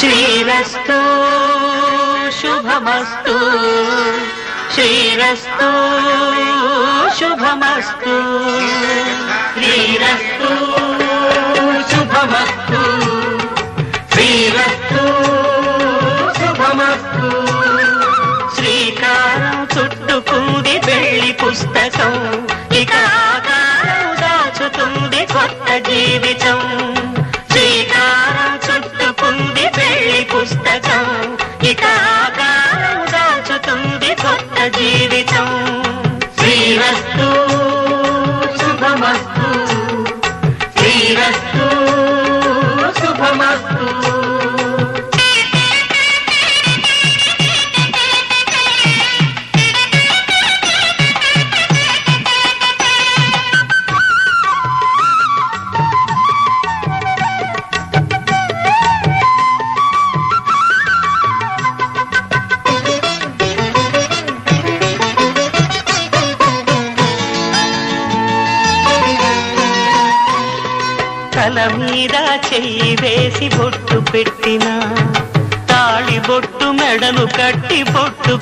శ్రీరస్తు శుభమస్తు శ్రీరస్తు శుభమస్తు శ్రీరస్తు శుభమస్తు శ్రీరస్తు శుభమస్తు శ్రీకారం చుట్టుకుంది పెళ్లి పుస్తకం ఇక ఆకారం దాచుతుంది కొత్త జీవితం శ్రీకారం చుట్టుకుంది పెళ్లి పుస్తకం ఇక ఆకారం దాచుతుంది కొత్త జీవితం శ్రీరస్తు శుభమస్తు శ్రీరస్తు శుభమస్తు తల మీద చెయ్యి వేసి బొట్టు పెట్టిన తాళి బొట్టు మెడను కట్టి బొట్టు